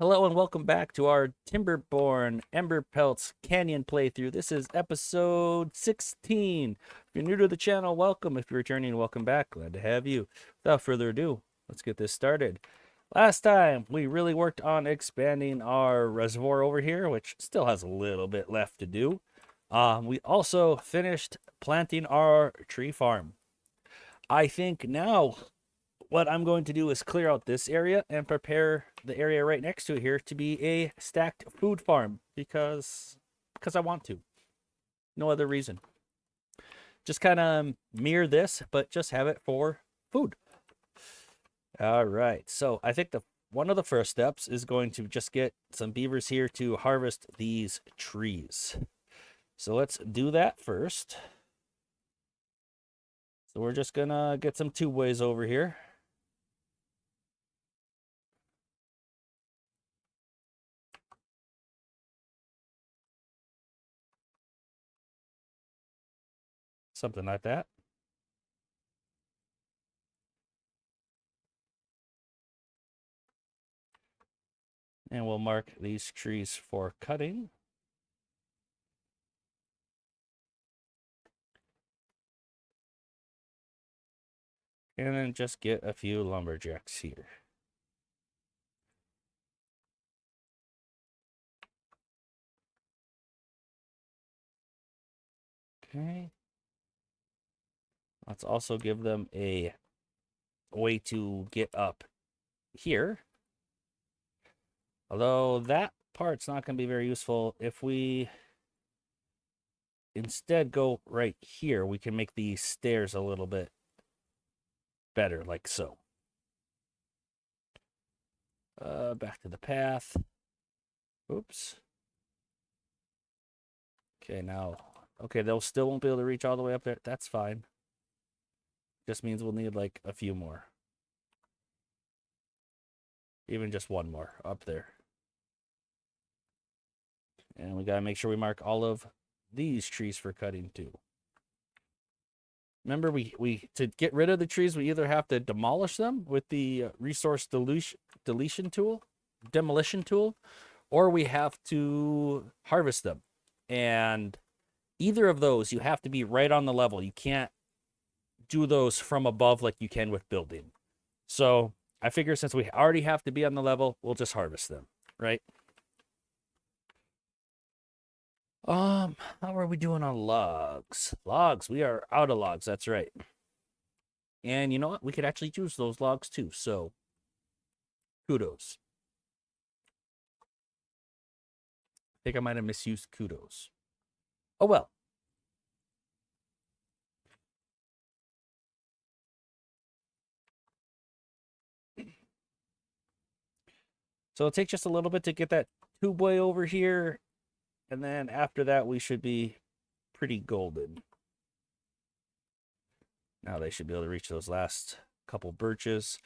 Hello and welcome back to our Timberborn Emberpelts Canyon playthrough. This is episode 16. If you're new to the channel, welcome. If you're returning, welcome back. Glad to have you. Without further ado, let's get this started. Last time, we really worked on expanding our reservoir over here, which still has a little bit left to do. We also finished planting our tree farm. I think now what I'm going to do is clear out this area and prepare the area right next to it here to be a stacked food farm because I want to. No other reason. Just kind of mirror this, but just have it for food. All right. So I think one of the first steps is going to just get some beavers here to harvest these trees. So let's do that first. So we're just gonna get some tubeways over here. Something like that. And we'll mark these trees for cutting. And then just get a few lumberjacks here. Okay. Let's also give them a way to get up here. Although that part's not going to be very useful. If we instead go right here, we can make these stairs a little bit better, like so. Back to the path. Oops. Okay, now. Okay, they'll still won't be able to reach all the way up there. That's fine. Just means we'll need like a few more. Even just one more up there. And we gotta make sure we mark all of these trees for cutting too. Remember, we to get rid of the trees, we either have to demolish them with the resource demolition tool, or we have to harvest them. And either of those, you have to be right on the level. You can't do those from above like you can with building. So I figure since we already have to be on the level, we'll just harvest them, right? How are we doing on logs? Logs, we are out of logs, that's right. And you know what? We could actually use those logs too, so kudos. I think I might have misused kudos. Oh well. So it'll take just a little bit to get that tubeway over here, and then after that we should be pretty golden. Now they should be able to reach those last couple birches.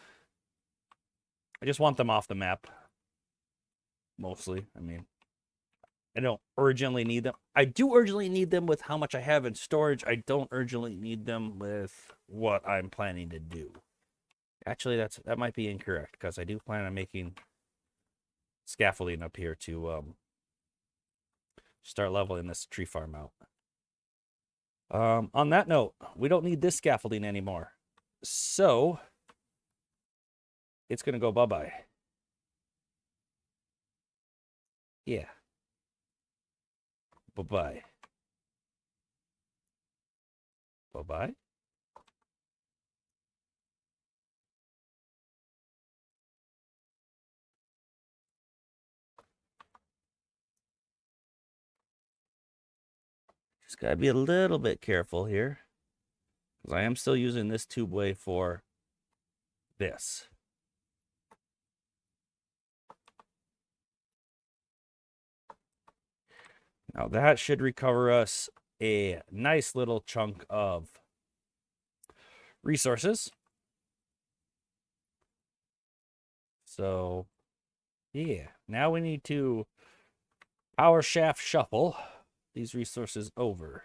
I just want them off the map, mostly. I mean, I don't urgently need them. I do urgently need them with how much I have in storage. I don't urgently need them with what I'm planning to do. Actually, that might be incorrect because I do plan on making scaffolding up here to start leveling this tree farm out. On that note, we don't need this scaffolding anymore. So it's gonna go bye-bye. Yeah. Bye-bye. Bye-bye. Just gotta be a little bit careful here, because I am still using this tubeway for this. Now that should recover us a nice little chunk of resources. So, yeah, now we need to power shaft shuffle these resources over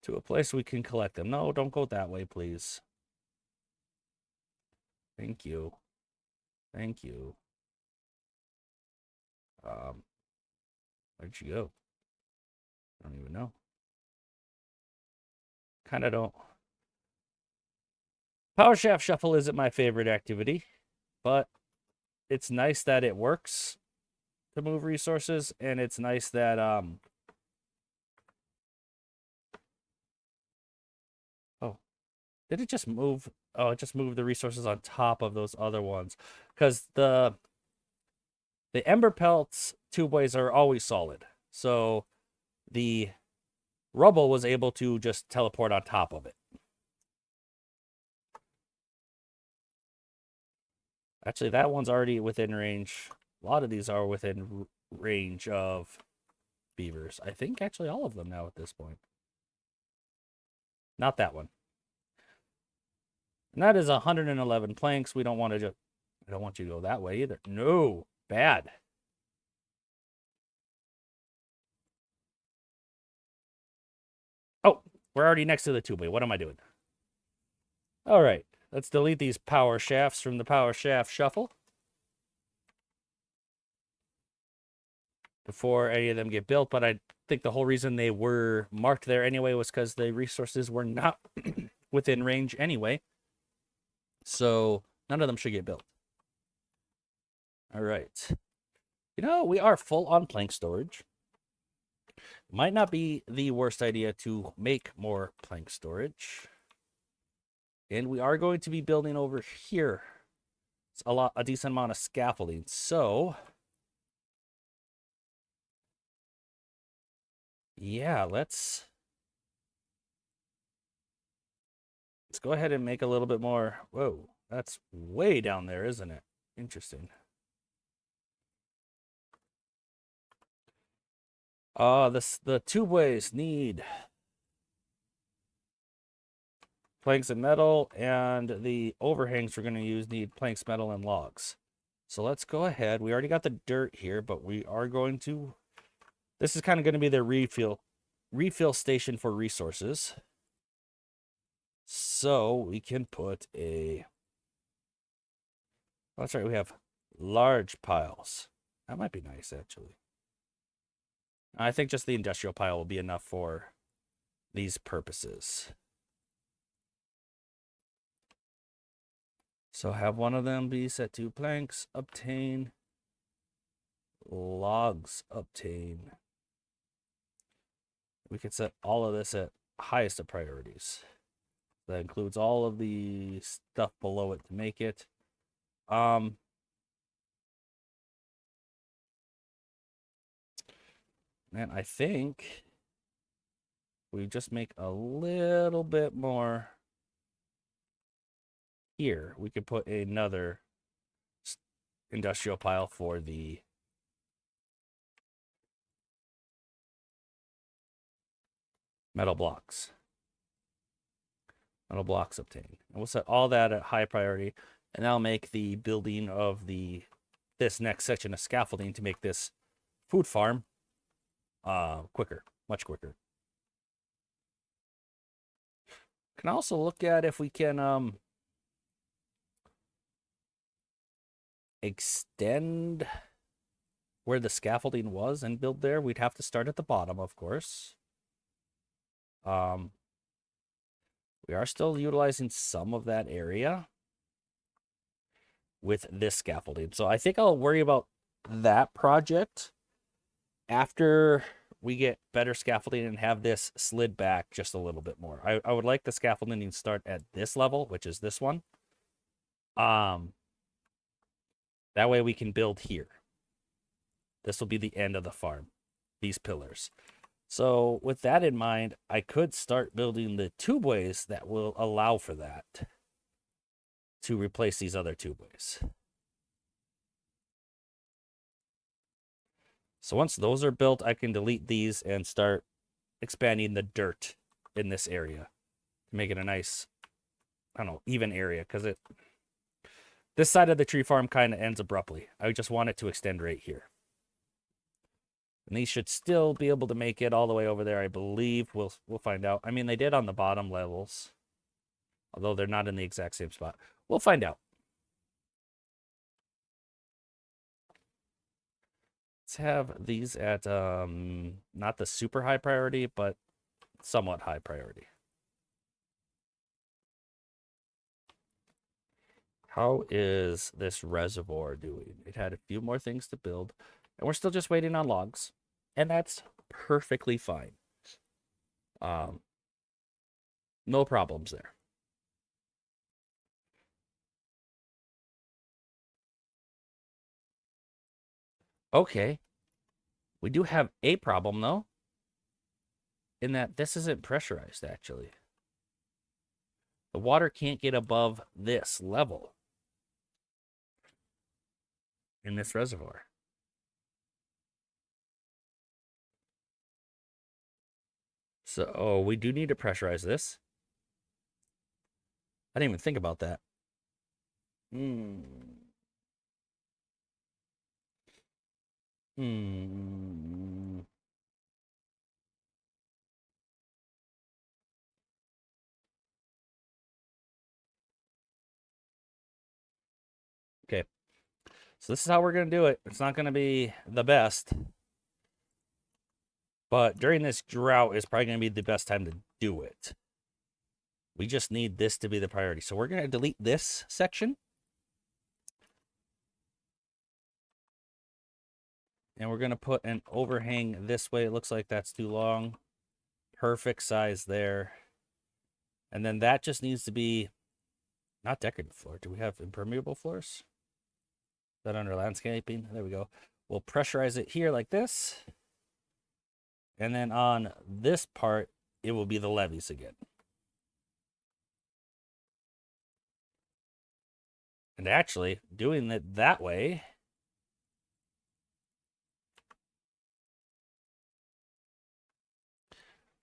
to a place we can collect them. No, don't go that way, please. I Thank you. Thank you. Where'd you go? I don't even know. Kind of don't. Power shaft shuffle isn't my favorite activity, but it's nice that it works to move resources, and it's nice that oh, did it just move? Oh, it just moved the resources on top of those other ones, because the Ember Pelts tubeways are always solid, so the rubble was able to just teleport on top of it. Actually, that one's already within range. A lot of these are within range of beavers. I think actually all of them now at this point. Not that one. And that is 111 planks. We don't want to just... I don't want you to go that way either. No. Bad. Oh, we're already next to the tubeway. What am I doing? All right. Let's delete these power shafts from the power shaft shuffle before any of them get built. But I think the whole reason they were marked there anyway was because the resources were not within range anyway. So none of them should get built. All right. You know, we are full on plank storage. Might not be the worst idea to make more plank storage. And we are going to be building over here. It's a decent amount of scaffolding. So yeah, let's go ahead and make a little bit more. Whoa, that's way down there, isn't it? Interesting. The tubeways need planks and metal, and the overhangs we're going to use need planks, metal, and logs. So let's go ahead. We already got the dirt here, but we are going to... This is kind of going to be the refill station for resources. So we can put a... Oh, that's right, we have large piles. That might be nice, actually. I think just the industrial pile will be enough for these purposes. So have one of them be set to planks, obtain, logs, obtain. We can set all of this at highest of priorities. That includes all of the stuff below it to make it. Man, I think we just make a little bit more here. We could put another industrial pile for the metal blocks. Metal blocks obtained. And we'll set all that at high priority, and that'll make the building of this next section of scaffolding to make this food farm quicker, much quicker. Can also look at if we can extend where the scaffolding was and build there. We'd have to start at the bottom, of course. We are still utilizing some of that area with this scaffolding. So I think I'll worry about that project after we get better scaffolding and have this slid back just a little bit more. I would like the scaffolding to start at this level, which is this one. That way we can build here. This will be the end of the farm, these pillars. So with that in mind, I could start building the tubeways that will allow for that to replace these other tubeways. So once those are built, I can delete these and start expanding the dirt in this area to make it a nice, I don't know, even area, because this side of the tree farm kind of ends abruptly. I just want it to extend right here. And these should still be able to make it all the way over there, I believe. We'll find out. I mean, they did on the bottom levels, although they're not in the exact same spot. We'll find out. Let's have these at not the super high priority, but somewhat high priority. How is this reservoir doing? It had a few more things to build, and we're still just waiting on logs, and that's perfectly fine. No problems there. Okay. We do have a problem, though, in that this isn't pressurized, actually. The water can't get above this level in this reservoir. So we do need to pressurize this. I didn't even think about that. Hmm. Hmm. Okay. So this is how we're going to do it. It's not going to be the best, but during this drought is probably going to be the best time to do it. We just need this to be the priority. So we're going to delete this section. And we're going to put an overhang this way. It looks like that's too long. Perfect size there. And then that just needs to be not decorative floor. Do we have impermeable floors? Is that under landscaping? There we go. We'll pressurize it here like this. And then on this part, it will be the levees again. And actually, doing it that way,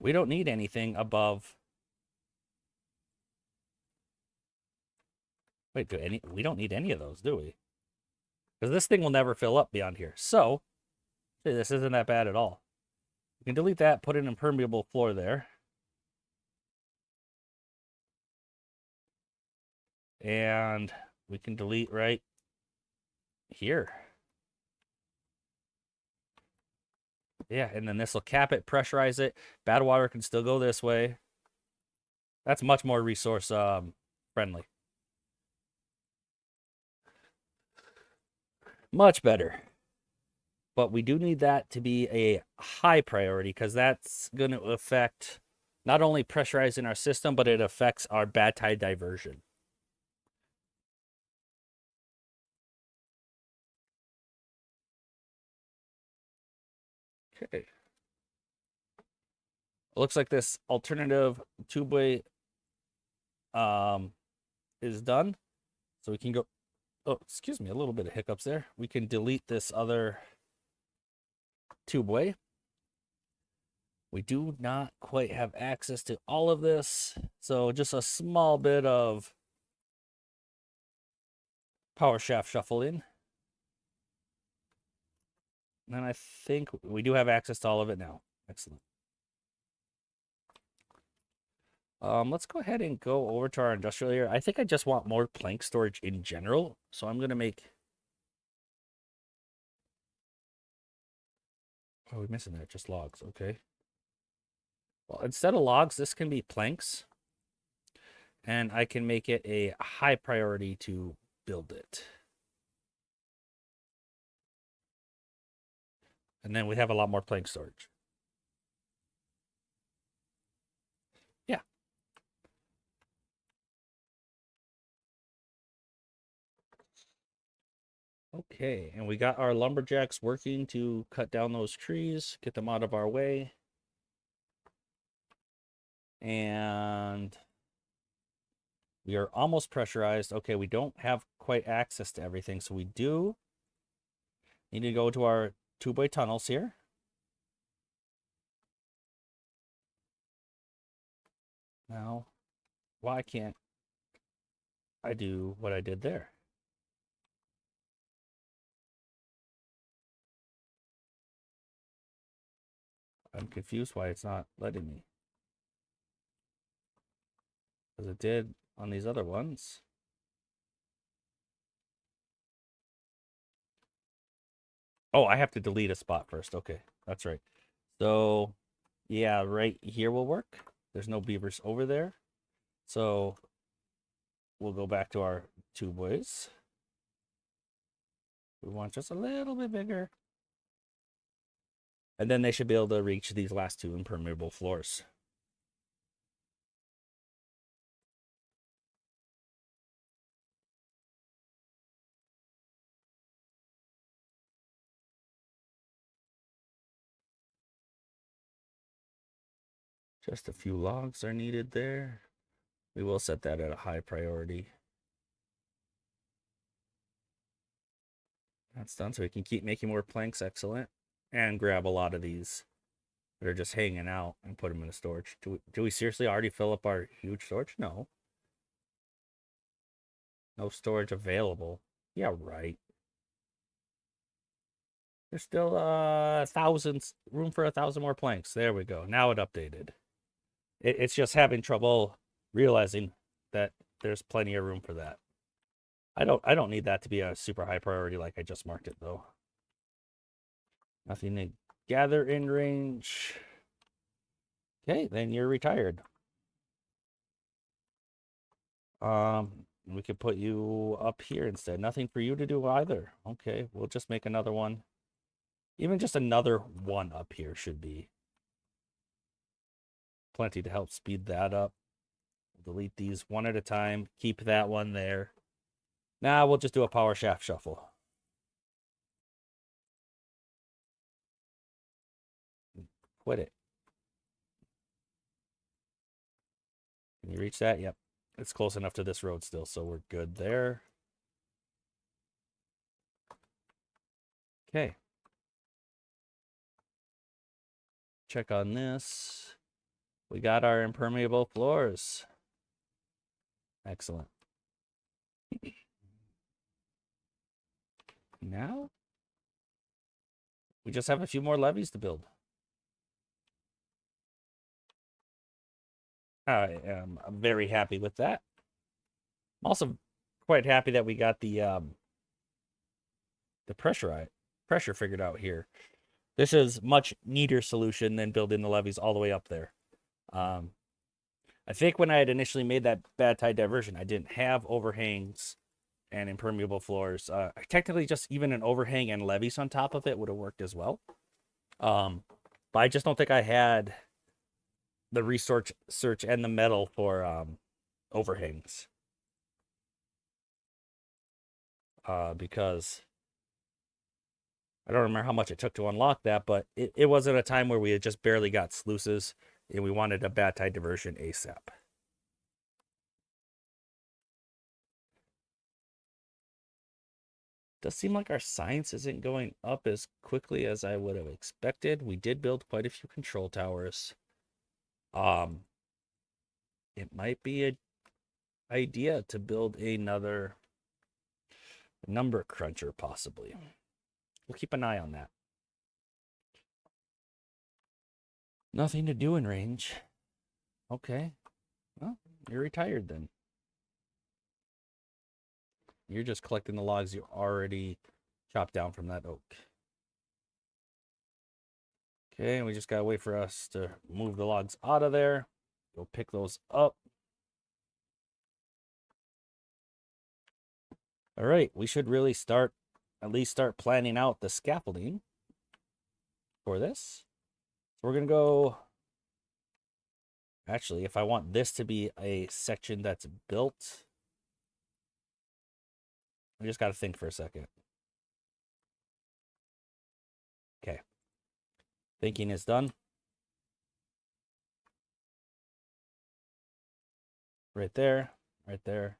we don't need anything above. Wait, we don't need any of those, do we? Because this thing will never fill up beyond here. So, this isn't that bad at all. We can delete that, put an impermeable floor there. And we can delete right here. Yeah, and then this will cap it, pressurize it. Bad water can still go this way. That's much more resource friendly. Much better. But we do need that to be a high priority because that's going to affect not only pressurizing our system, but it affects our bad tide diversion. Okay. It looks like this alternative tubeway is done. So we can go, oh, excuse me, a little bit of hiccups there. We can delete this other tubeway. We do not quite have access to all of this. So just a small bit of power shaft shuffling. And I think we do have access to all of it now. Excellent. Let's go ahead and go over to our industrial area. I think I just want more plank storage in general. So I'm going to make... Oh, we're missing that. Just logs. Okay. Well, instead of logs, this can be planks. And I can make it a high priority to build it. And then we have a lot more plank storage. Yeah. Okay, and we got our lumberjacks working to cut down those trees, get them out of our way. And we are almost pressurized. Okay, we don't have quite access to everything, so we do need to go to our two-way tunnels here. Now, why can't I do what I did there? I'm confused why it's not letting me. Because it did on these other ones. Oh, I have to delete a spot first. Okay, that's right. So, yeah, right here will work. There's no beavers over there. So, we'll go back to our two boys. We want just a little bit bigger. And then they should be able to reach these last two impermeable floors. Just a few logs are needed there. We will set that at a high priority. That's done, so we can keep making more planks. Excellent. And grab a lot of these that are just hanging out and put them in the storage. Do we seriously already fill up our huge storage? No. No storage available. Yeah, right. There's still thousands room for 1,000 more planks. There we go. Now it updated. It's just having trouble realizing that there's plenty of room for that. I don't need that to be a super high priority like I just marked it though. Nothing to gather in range. Okay, then you're retired. We could put you up here instead. Nothing for you to do either. Okay, we'll just make another one. Even just another one up here should be plenty to help speed that up. Delete these one at a time. Keep that one there. Now we'll just do a power shaft shuffle. Quit it. Can you reach that? Yep. It's close enough to this road still, so we're good there. Okay. Check on this. We got our impermeable floors. Excellent. Now, we just have a few more levees to build. I am very happy with that. I'm also quite happy that we got the pressure figured out here. This is much neater solution than building the levees all the way up there. I think when I had initially made that bad tide diversion, I didn't have overhangs and impermeable floors. Technically, just even an overhang and levees on top of it would have worked as well. But I just don't think I had the research and the metal for overhangs. Because I don't remember how much it took to unlock that, but it wasn't a time where we had just barely got sluices and we wanted a bad tide diversion ASAP. Does seem like our science isn't going up as quickly as I would have expected. We did build quite a few control towers. It might be an idea to build another number cruncher, possibly. We'll keep an eye on that. Nothing to do in range. Okay. Well, you're retired then. You're just collecting the logs you already chopped down from that oak. Okay, and we just gotta wait for us to move the logs out of there. Go pick those up. All right, we should really at least start planning out the scaffolding for this. So we're gonna go, actually, if I want this to be a section that's built, I just gotta think for a second. Okay. Thinking is done. Right there, right there,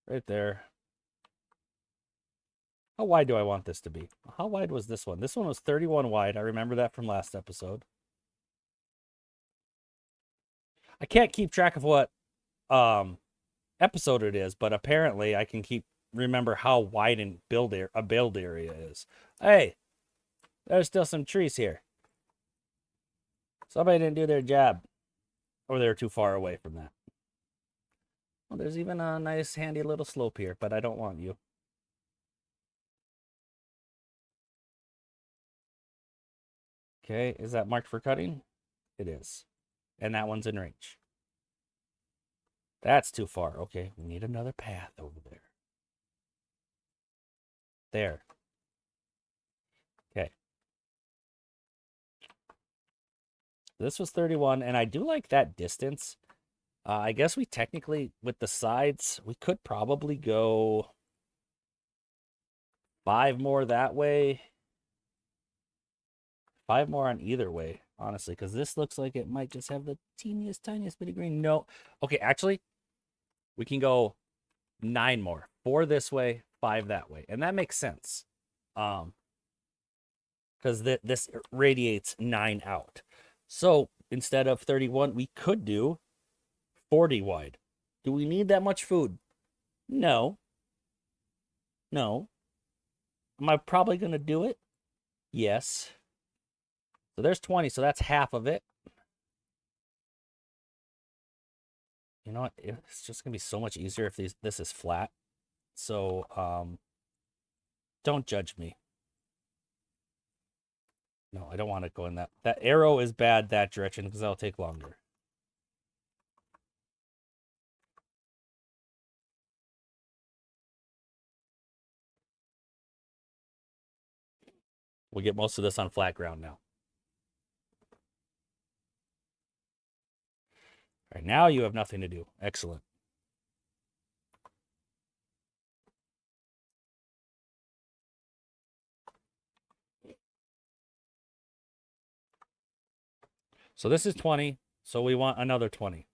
right there. How wide do I want this to be? How wide was this one? This one was 31 wide. I remember that from last episode. I can't keep track of what episode it is, but apparently I can remember how wide a build area is. Hey, there's still some trees here. Somebody didn't do their job, or they're too far away from that. Well, there's even a nice handy little slope here, but I don't want you. Okay, is that marked for cutting? It is. And that one's in range. That's too far. Okay, we need another path over there. There. Okay. This was 31, and I do like that distance. I guess we technically, with the sides, we could probably go 5 more that way. 5 more on either way, honestly, because this looks like it might just have the teeniest, tiniest bit of green. No. Okay, actually, we can go 9 more. 4 this way, 5 that way. And that makes sense. Because this radiates 9 out. So instead of 31, we could do 40 wide. Do we need that much food? No. No. Am I probably going to do it? Yes. So there's 20, so that's half of it. You know what? It's just going to be so much easier if this is flat. So, don't judge me. No, I don't want to go in that. That arrow is bad that direction because that'll take longer. We'll get most of this on flat ground now. All right, now you have nothing to do. Excellent. So this is 20, so we want another 20.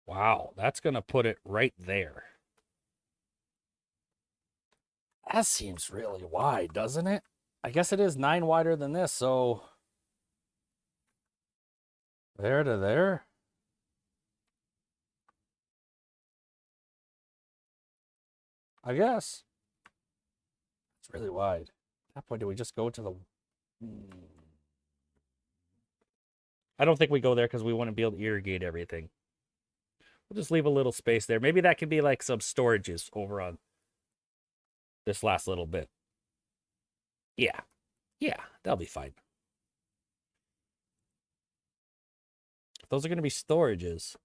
Wow, that's going to put it right there. That seems really wide, doesn't it? I guess it is 9 wider than this, so there to there. I guess. It's really wide. At that point, do we just go to the... I don't think we go there because we want to be able to irrigate everything. We'll just leave a little space there. Maybe that can be like some storages over on this last little bit. Yeah. Yeah, that'll be fine. If those are going to be storages,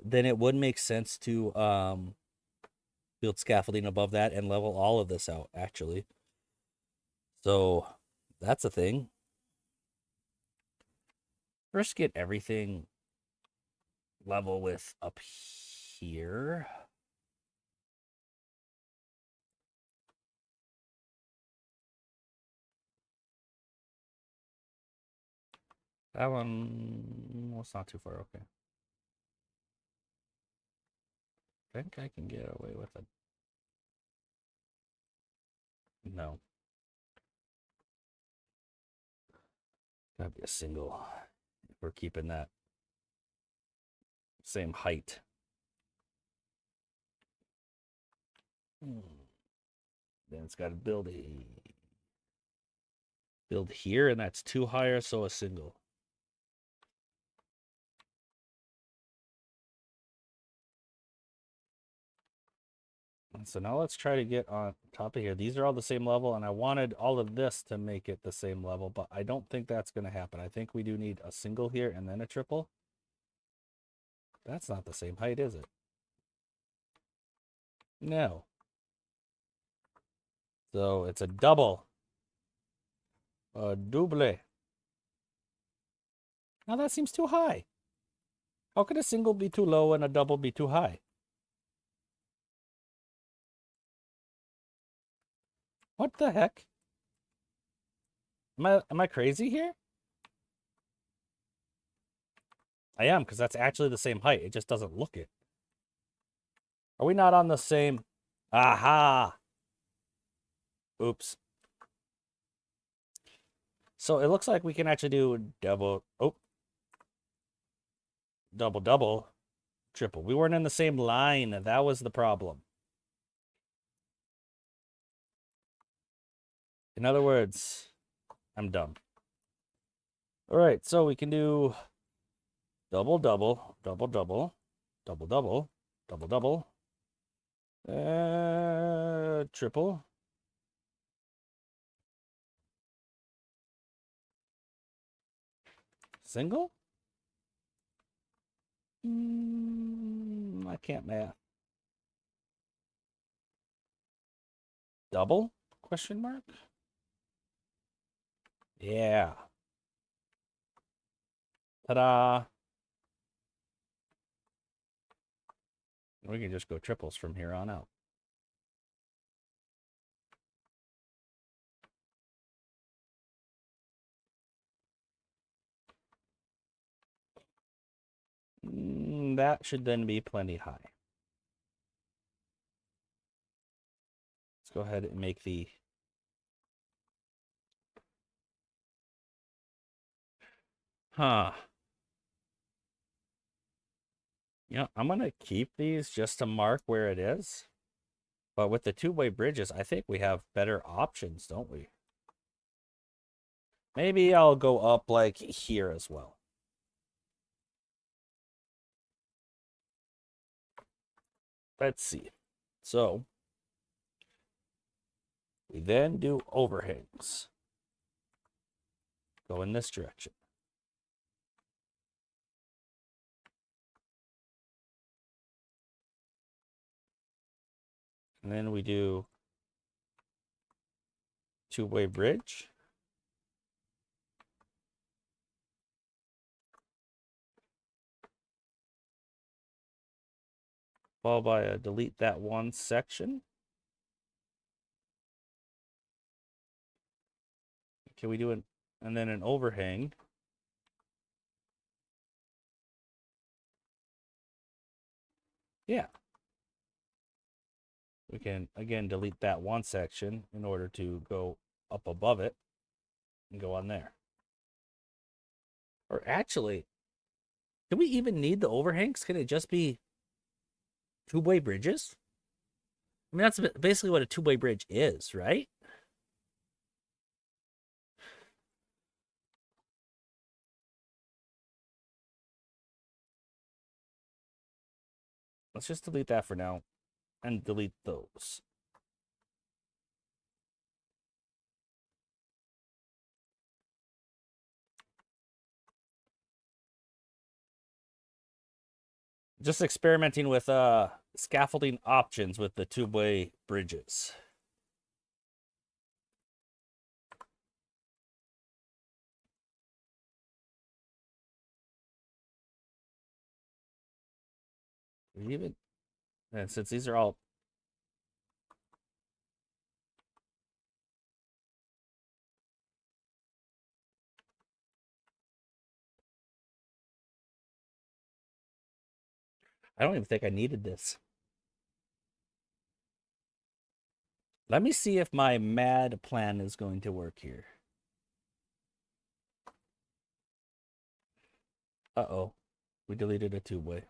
then it would make sense to build scaffolding above that and level all of this out, actually. So that's a thing. First, get everything level with up here. That one, well, it's not too far. Okay. I think I can get away with it. No. Gotta be a single if we're keeping that same height. Then it's got to build here, and that's too higher, so a single. So now let's try to get on top of here. These are all the same level, and I wanted all of this to make it the same level, but I don't think that's going to happen. I think we do need a single here and then a triple. That's not the same height, is it? No. So it's a double. A double. Now that seems too high. How could a single be too low and a double be too high? What the heck? Am I crazy here? I am, because that's actually the same height. It just doesn't look it. Are we not on the same? Aha! Oops. So it looks like we can actually do double, double, triple. We weren't in the same line. That was the problem. In other words, I'm dumb. All right, so we can do double, double, double, double, double, double, double, double. Triple. Single? I can't math. Double? Question mark? Yeah. Ta-da. We can just go triples from here on out. That should then be plenty high. Let's go ahead and make the I'm going to keep these just to mark where it is. But with the two-way bridges, I think we have better options, don't we? Maybe I'll go up like here as well. Let's see. So we then do overhangs. Go in this direction. And then we do two-way bridge. Followed by a delete that one section. Can we do it? And then an overhang. Yeah. We can, again, delete that one section in order to go up above it and go on there. Or actually, do we even need the overhangs? Can it just be two-way bridges? I mean, that's basically what a two-way bridge is, right? Let's just delete that for now and delete those. Just experimenting with scaffolding options with the two-way bridges. Even, and since these are all I don't even think I needed this. Let me see if my mad plan is going to work here. Uh-oh. We deleted a two-way.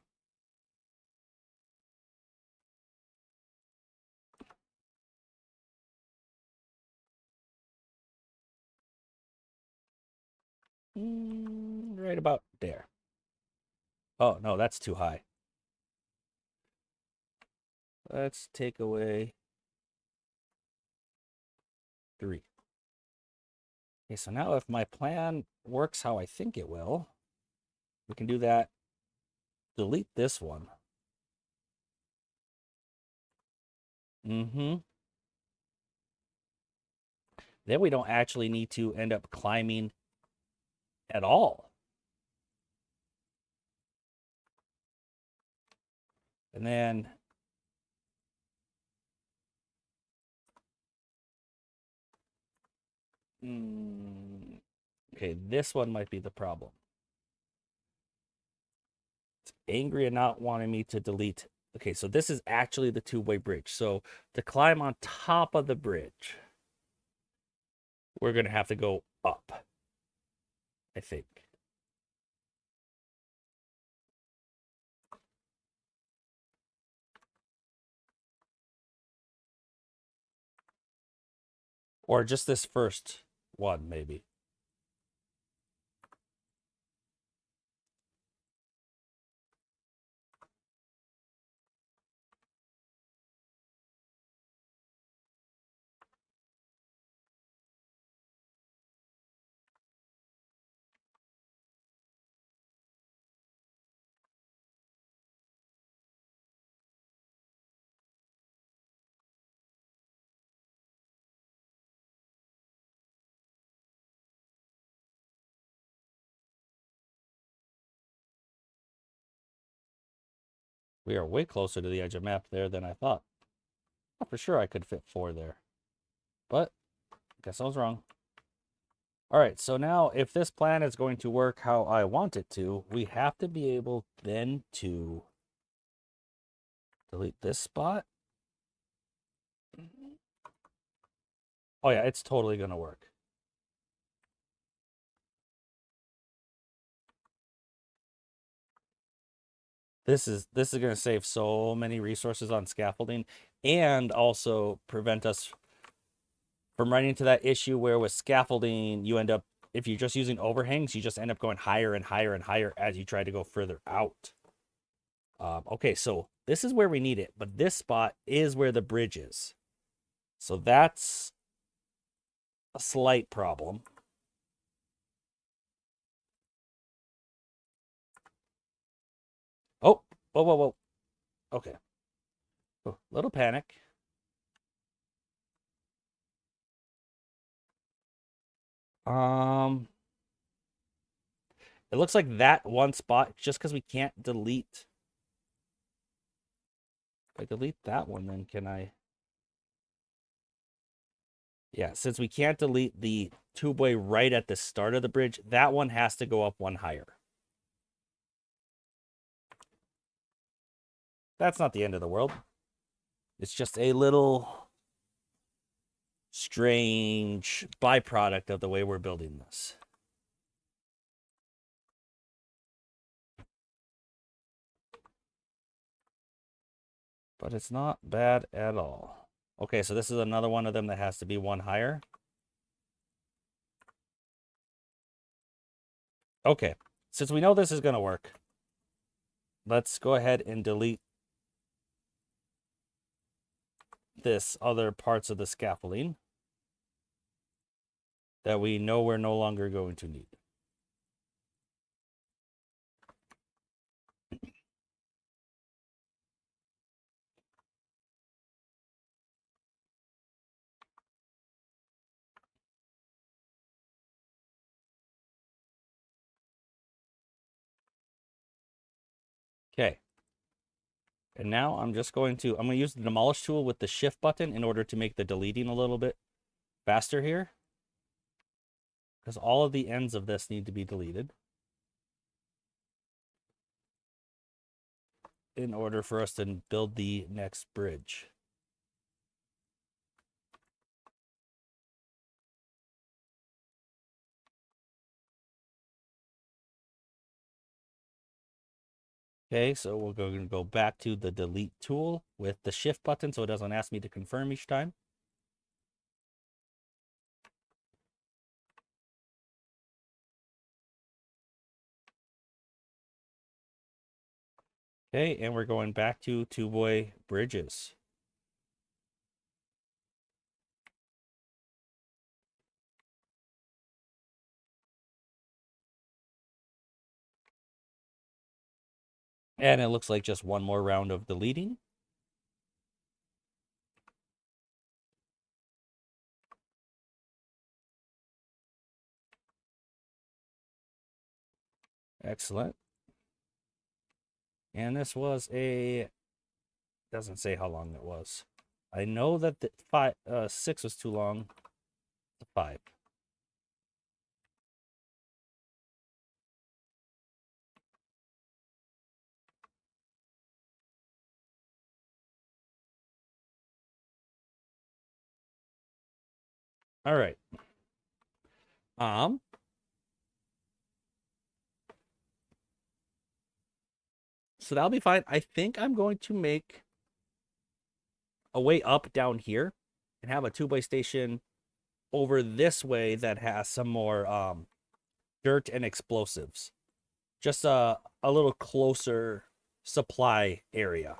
Right about there. Oh, no, that's too high. Let's take away 3. Okay, so now if my plan works how I think it will, we can do that. Delete this one. Then we don't actually need to end up climbing at all. And then okay, this one might be the problem. It's angry and not wanting me to delete. Okay, so this is actually the two-way bridge. So to climb on top of the bridge, we're going to have to go up, I think. Or just this first one, maybe. We are way closer to the edge of map there than I thought. For sure I could fit 4 there. But I guess I was wrong. All right, so now if this plan is going to work how I want it to, we have to be able then to delete this spot. Oh yeah, it's totally going to work. This is going to save so many resources on scaffolding and also prevent us from running into that issue where with scaffolding, you end up, if you're just using overhangs, you just end up going higher and higher and higher as you try to go further out. Okay, so this is where we need it, but this spot is where the bridge is. So that's a slight problem. Oh, whoa, whoa, whoa. Okay. Oh, little panic. It looks like that one spot, just because we can't delete. If I delete that one, then can I? Yeah, since we can't delete the tubeway right at the start of the bridge, that one has to go up one higher. That's not the end of the world. It's just a little strange byproduct of the way we're building this. But it's not bad at all. Okay, so this is another one of them that has to be one higher. Okay, since we know this is going to work, let's go ahead and delete this other parts of the scaffolding that we know we're no longer going to need. Okay. And now I'm going to use the demolish tool with the shift button in order to make the deleting a little bit faster here. Because all of the ends of this need to be deleted in order for us to build the next bridge. Okay, so we're going to go back to the delete tool with the shift button so it doesn't ask me to confirm each time. Okay, and we're going back to two-way bridges. And it looks like just one more round of deleting. Excellent. And this was doesn't say how long it was. I know that the 6 was too long. 5. All right. So that'll be fine. I think I'm going to make a way up down here and have a two-way station over this way that has some more dirt and explosives. Just a little closer supply area.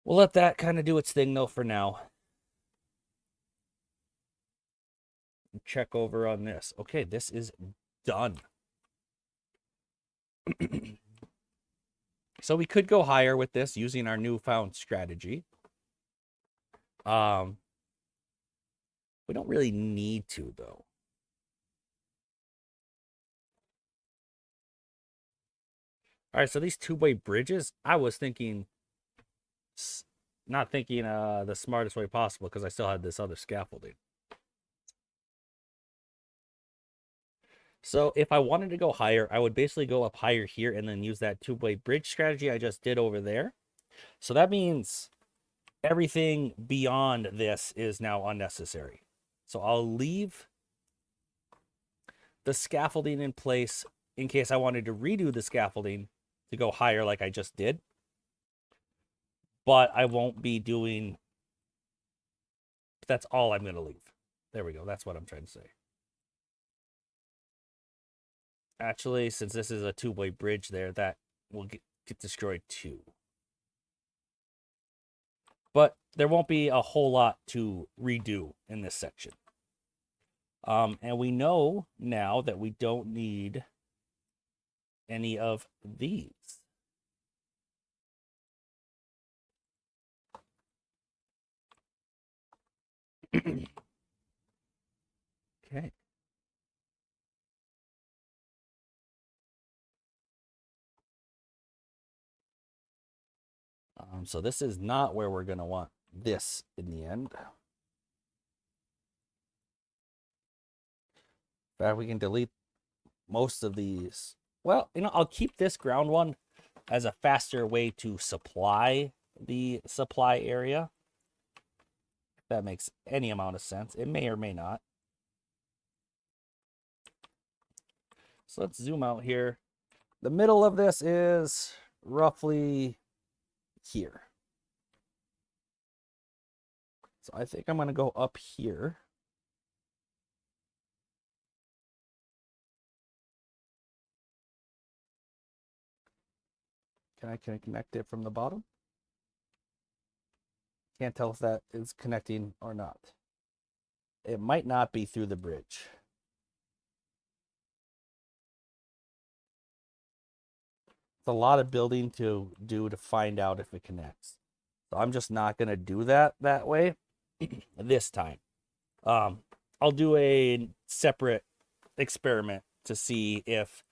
We'll let that kind of do its thing though for now. Check over on this. Okay, this is done. So we could go higher with this using our newfound strategy. We don't really need to though. All right, so these two-way bridges, I was thinking, not thinking the smartest way possible because I still had this other scaffolding. So if I wanted to go higher, I would basically go up higher here and then use that two-way bridge strategy I just did over there. So that means everything beyond this is now unnecessary. So I'll leave the scaffolding in place in case I wanted to redo the scaffolding to go higher like I just did. But I won't be doing, that's all I'm going to leave. There we go. That's what I'm trying to say. Actually, since this is a two-way bridge there, that will get destroyed too. But there won't be a whole lot to redo in this section. And we know now that we don't need any of these. Okay. So this is not where we're going to want this in the end. In fact, we can delete most of these. Well, I'll keep this ground one as a faster way to supply the supply area. If that makes any amount of sense. It may or may not. So let's zoom out here. The middle of this is roughly here. So I think I'm going to go up here. Can I connect it from the bottom? Can't tell if that is connecting or not. It might not be through the bridge. It's a lot of building to do to find out if it connects. So I'm just not going to do that way this time. I'll do a separate experiment to see if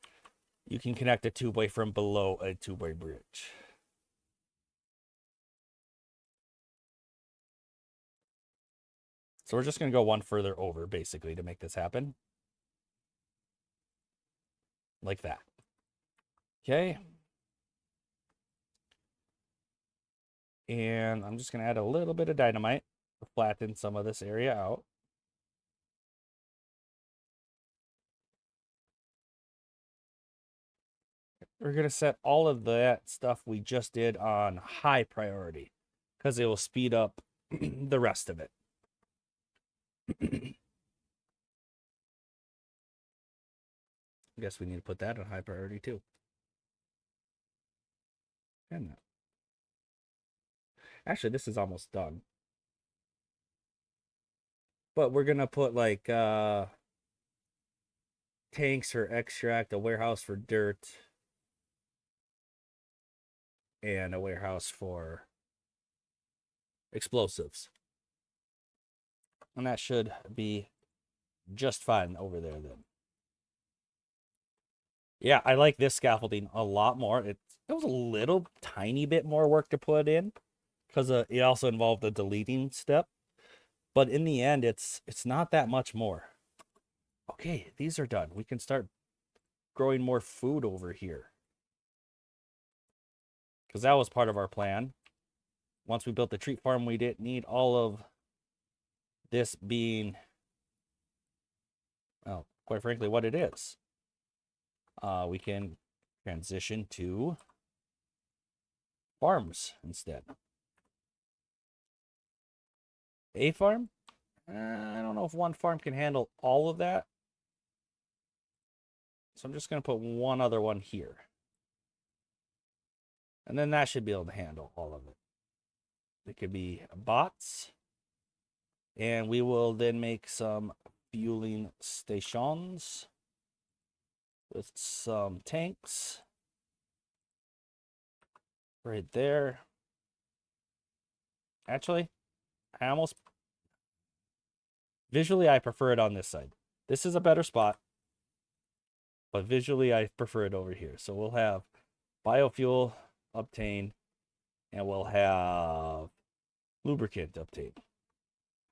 you can connect a two-way from below a two-way bridge. So we're just going to go one further over, basically, to make this happen. Like that. Okay. And I'm just going to add a little bit of dynamite to flatten some of this area out. We're going to set all of that stuff we just did on high priority because it will speed up the rest of it. I guess we need to put that on high priority too. And actually, this is almost done. But we're going to put like tanks for extract, a warehouse for dirt, and a warehouse for explosives. And that should be just fine over there then. Yeah, I like this scaffolding a lot more. It was a little tiny bit more work to put in because it also involved a deleting step. But in the end, it's not that much more. Okay, these are done. We can start growing more food over here. Because that was part of our plan. Once we built the treat farm, we didn't need all of this being, well, quite frankly, what it is. We can transition to farms instead. A farm? I don't know if one farm can handle all of that. So I'm just going to put one other one here. And then that should be able to handle all of it. It could be bots. And we will then make some fueling stations with some tanks right there. Actually, visually, I prefer it on this side. This is a better spot, but visually, I prefer it over here. So we'll have biofuel obtained, and we'll have lubricant obtained.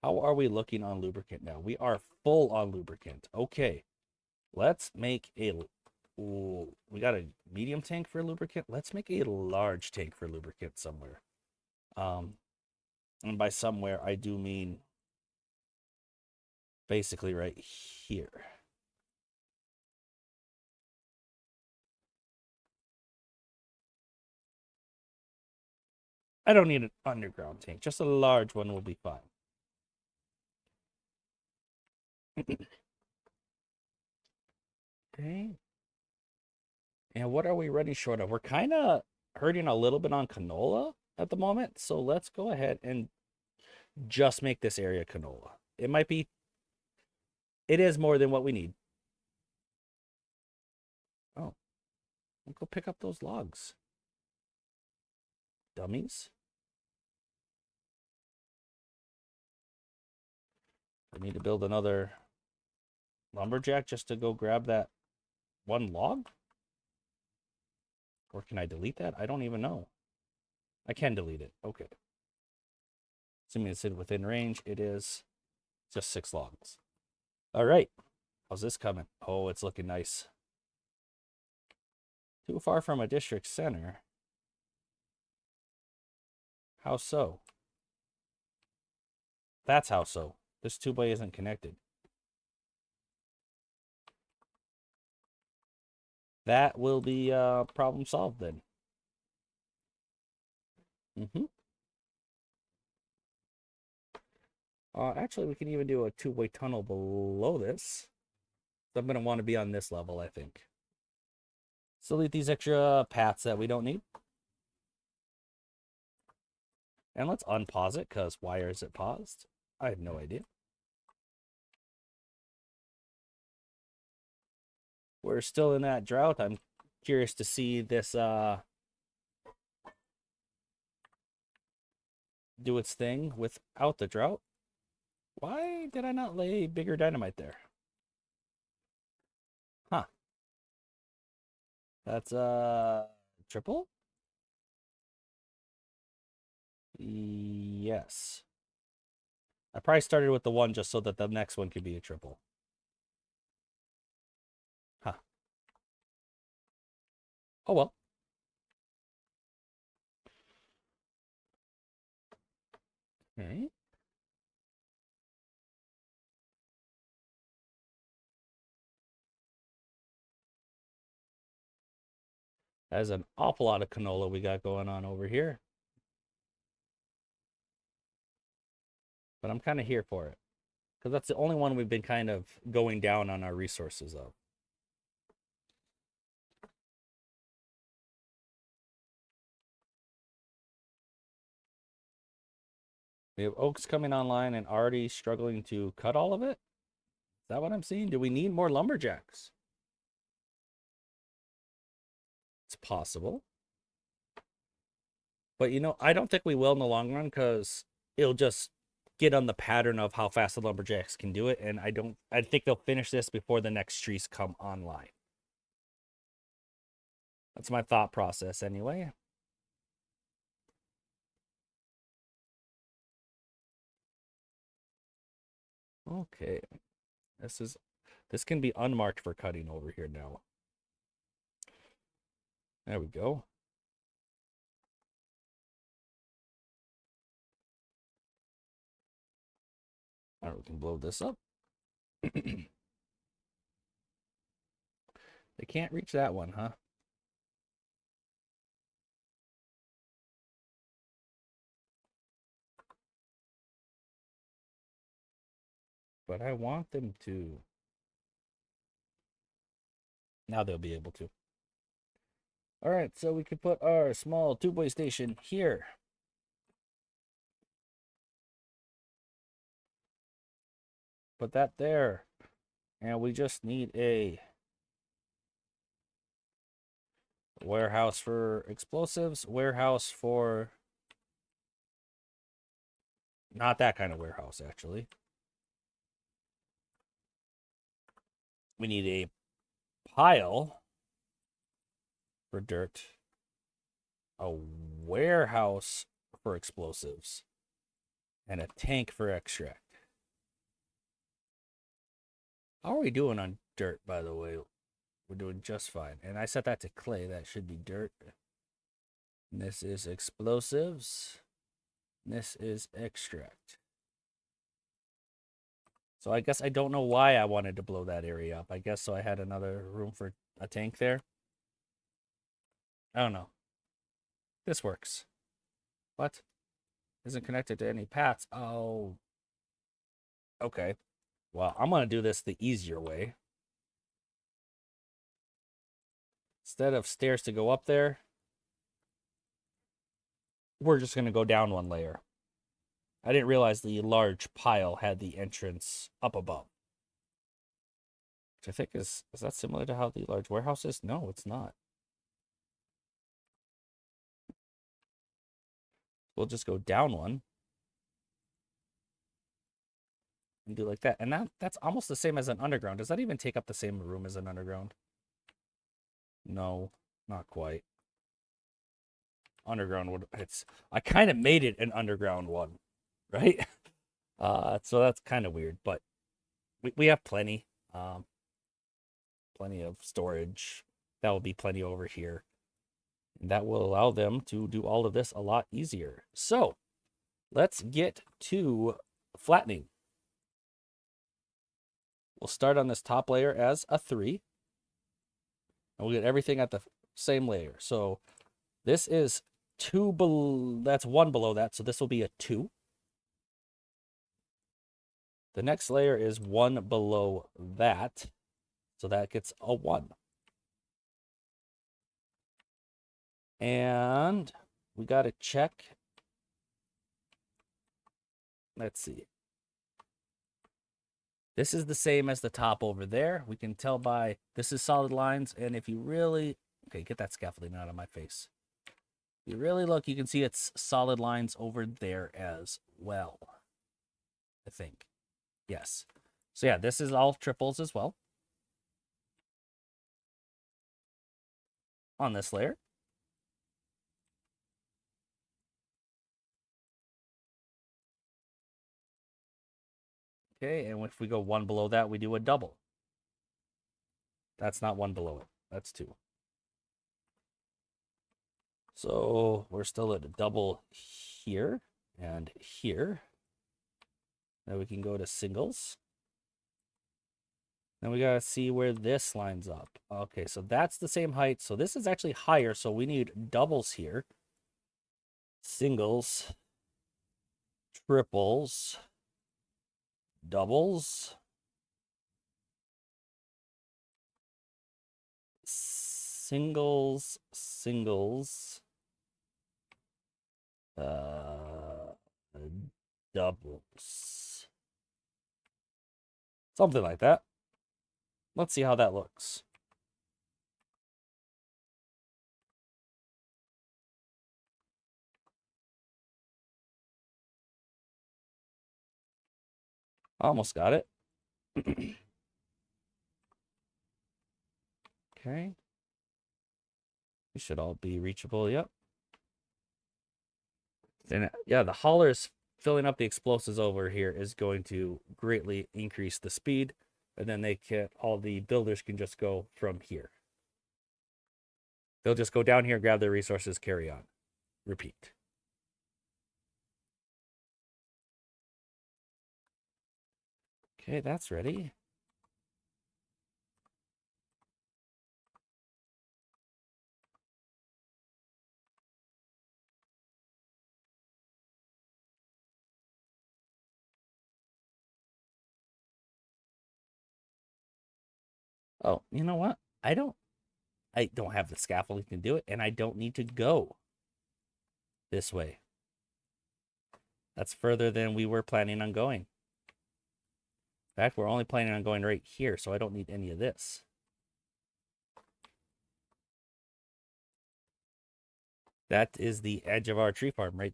How are we looking on lubricant now? We are full on lubricant. Okay, let's make a... Ooh, we got a medium tank for lubricant. Let's make a large tank for lubricant somewhere. And by somewhere, I do mean basically right here. I don't need an underground tank. Just a large one will be fine. Okay. And what are we running short of? We're kind of hurting a little bit on canola at the moment. So let's go ahead and just make this area canola. It might be... It is more than what we need. Oh, we'll go pick up those logs. Dummies. I need to build another lumberjack just to go grab that one log? Or can I delete that? I don't even know. I can delete it. Okay. Assuming it's within range, it is just 6 logs. All right. How's this coming? Oh, it's looking nice. Too far from a district center. How so? That's how so. This 2x isn't connected. That will be problem solved then. Actually, we can even do a 2-way tunnel below this. So I'm going to want to be on this level, I think. So delete these extra paths that we don't need. And let's unpause it, because why is it paused? I have no idea. We're still in that drought. I'm curious to see this do its thing without the drought. Why did I not lay bigger dynamite there? Huh. That's triple? Yes. I probably started with the one just so that the next one could be a triple. Huh. Oh well. Okay. That's an awful lot of canola we got going on over here. But I'm kind of here for it. Because that's the only one we've been kind of going down on our resources of. We have oaks coming online and already struggling to cut all of it? Is that what I'm seeing? Do we need more lumberjacks? It's possible. But, you know, I don't think we will in the long run, because it'll just get on the pattern of how fast the lumberjacks can do it. And I think they'll finish this before the next trees come online. That's my thought process anyway. Okay. This can be unmarked for cutting over here now. There we go. All right, we can blow this up. They can't reach that one, huh? But I want them to. Now they'll be able to. All right, so we could put our small two-way station here. Put that there. And we just need a warehouse for explosives, warehouse for... Not that kind of warehouse, actually. We need a pile for dirt. a warehouse for explosives, and a tank for extract. How are we doing on dirt, by the way? We're doing just fine. And I set that to clay. That should be dirt. And this is explosives. And this is extract. So I guess I don't know why I wanted to blow that area up. I guess so I had another room for a tank there. I don't know. This works. What? Isn't connected to any paths. Oh. Okay. Well, I'm going to do this the easier way. Instead of stairs to go up there, we're just going to go down one layer. I didn't realize the large pile had the entrance up above. Which I think is that similar to how the large warehouse is? No, it's not. We'll just go down one. And do like that. And that's almost the same as an underground. Does that even take up the same room as an underground? No, not quite. Underground would I kind of made it an underground one, right? So that's kind of weird, but we have plenty. Plenty of storage. That will be plenty over here. And that will allow them to do all of this a lot easier. So let's get to flattening. We'll start on this top layer as a 3. And we'll get everything at the same layer. So this is 2 below, that's 1 below that. So this will be a 2. The next layer is 1 below that. So that gets a 1. And we got to check. Let's see. This is the same as the top over there. We can tell by, this is solid lines. And if you really, okay, get that scaffolding out of my face. If you really look, you can see it's solid lines over there as well. I think. Yes. So yeah, this is all triples as well. On this layer. Okay, and if we go 1 below that, we do a double. That's not 1 below it. That's 2. So we're still at a double here and here. Then we can go to singles. Then we got to see where this lines up. Okay, so that's the same height. So this is actually higher, so we need doubles here. Singles, triples, doubles, singles, doubles. Something like that. Let's see how that looks. Almost got it. Okay. These should all be reachable. Yep. Then, yeah, the haulers filling up the explosives over here is going to greatly increase the speed. And then all the builders can just go from here. They'll just go down here, grab their resources, carry on. Repeat. Okay, that's ready. Oh, you know what? I don't have the scaffolding to do it, and I don't need to go this way. That's further than we were planning on going. In fact, we're only planning on going right here, so I don't need any of this. That is the edge of our tree farm right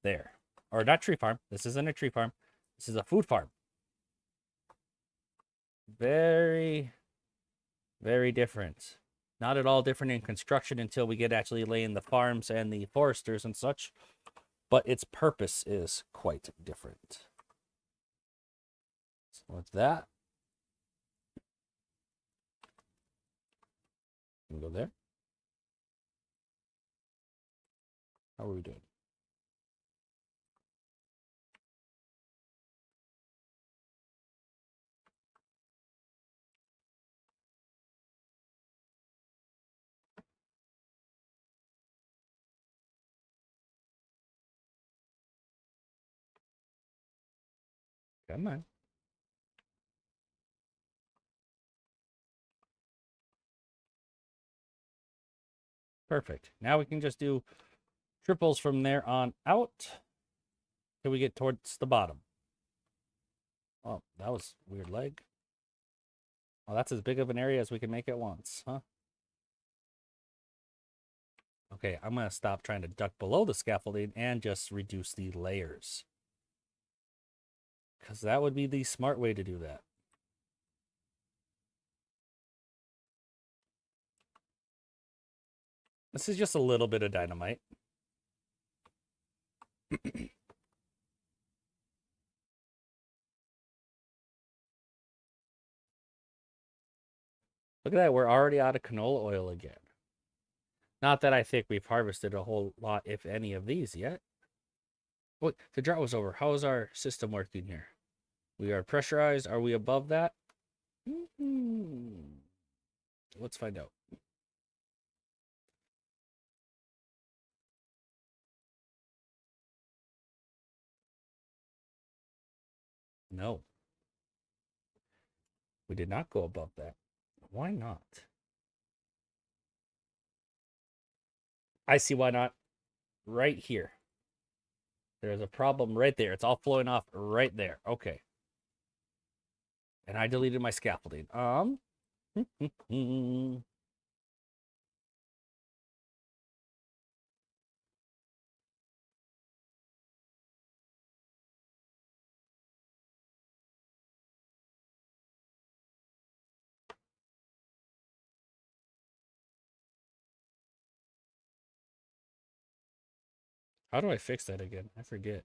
there. Or not tree farm. This isn't a tree farm. This is a food farm. Very, very different. Not at all different in construction until we get actually laying the farms and the foresters and such, but its purpose is quite different. So with that, we can go there. How are we doing? Come on. Perfect. Now we can just do triples from there on out till we get towards the bottom. Oh, that was a weird leg. Oh, that's as big of an area as we can make at once, huh? Okay, I'm going to stop trying to duck below the scaffolding and just reduce the layers. Because that would be the smart way to do that. This is just a little bit of dynamite. Look at that, we're already out of canola oil again. Not that I think we've harvested a whole lot, if any, of these yet. Wait, the drought was over. How is our system working here? We are pressurized. Are we above that? Let's find out. No. We did not go above that. Why not? I see why not. Right here. There's a problem right there. It's all flowing off right there. Okay. And I deleted my scaffolding. How do I fix that again? I forget.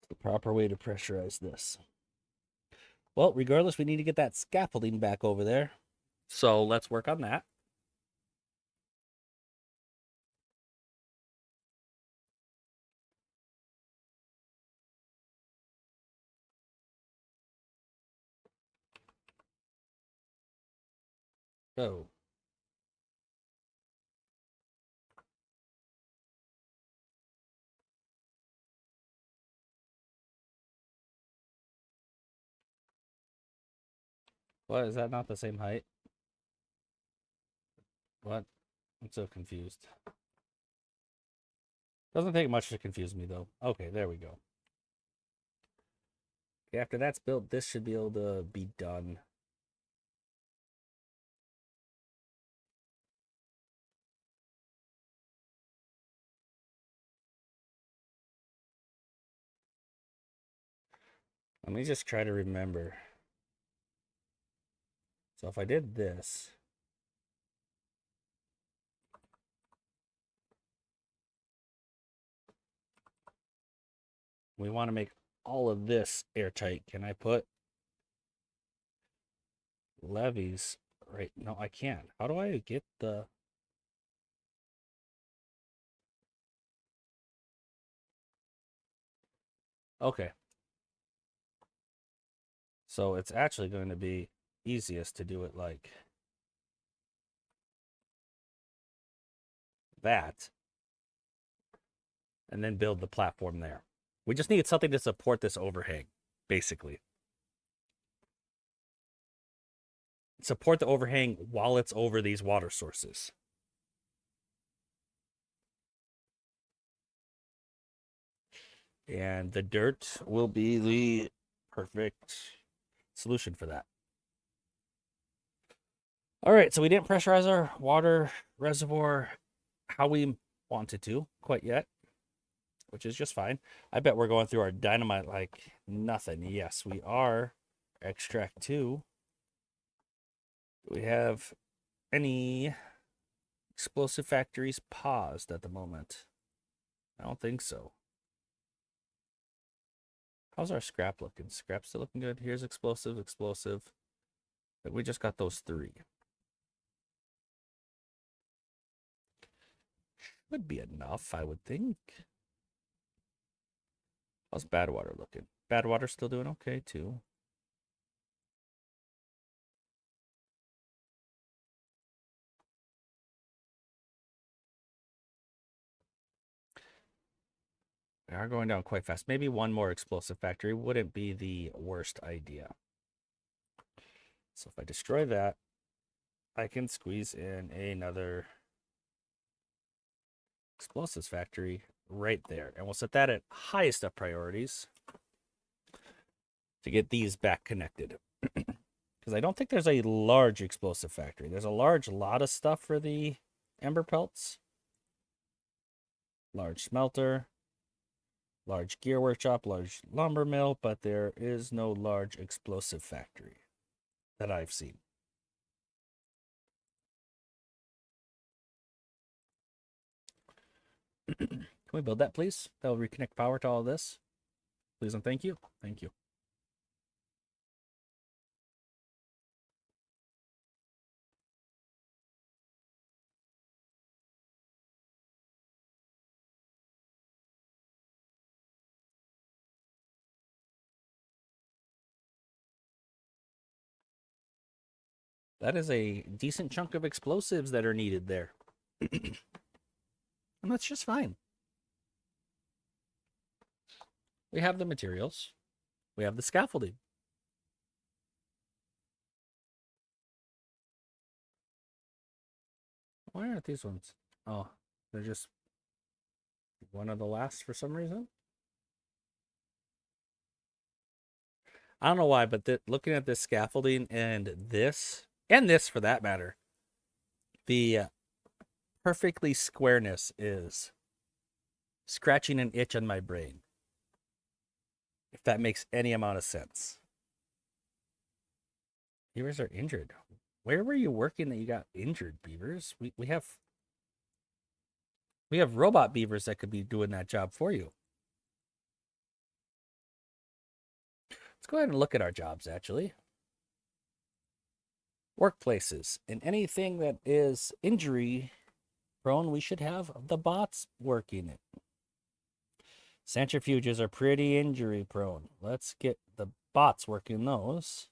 The proper way to pressurize this. Well, regardless, we need to get that scaffolding back over there. So let's work on that. Oh. What? Is that not the same height? What? I'm so confused. Doesn't take much to confuse me, though. Okay, there we go. Okay, after that's built, this should be able to be done. Let me just try to remember. So if I did this, we want to make all of this airtight. Can I put levees right? No, I can't. How do I get the... Okay. So it's actually going to be easiest to do it like that. And then build the platform there. We just need something to support this overhang, basically. Support the overhang while it's over these water sources. And the dirt will be the perfect solution for that. All right, so we didn't pressurize our water reservoir how we wanted to quite yet, which is just fine. I bet we're going through our dynamite like nothing. Yes, we are. Extract 2. Do we have any explosive factories paused at the moment? I don't think so. How's our scrap looking? Scrap still looking good. Here's explosive, explosive. We just got those 3. Would be enough, I would think. How's Badwater looking? Badwater still doing okay, too. We are going down quite fast. Maybe one more explosive factory wouldn't be the worst idea. So if I destroy that, I can squeeze in another explosives factory right there. And we'll set that at highest of priorities to get these back connected. Because I don't think there's a large explosive factory. There's a large lot of stuff for the ember pelts. Large smelter, large gear workshop, large lumber mill, but there is no large explosive factory that I've seen. Can we build that, please? That will reconnect power to all this. Please and thank you. Thank you. That is a decent chunk of explosives that are needed there. And that's just fine. We have the materials. We have the scaffolding. Why aren't these ones? Oh, they're just one of the last for some reason. I don't know why, but looking at this scaffolding and this for that matter, the perfectly squareness is scratching an itch on my brain. If that makes any amount of sense. Beavers are injured. Where were you working that you got injured, beavers? We have robot beavers that could be doing that job for you. Let's go ahead and look at our jobs, actually. Workplaces. And anything that is injury prone, we should have the bots working it. Centrifuges are pretty injury prone. Let's get the bots working those.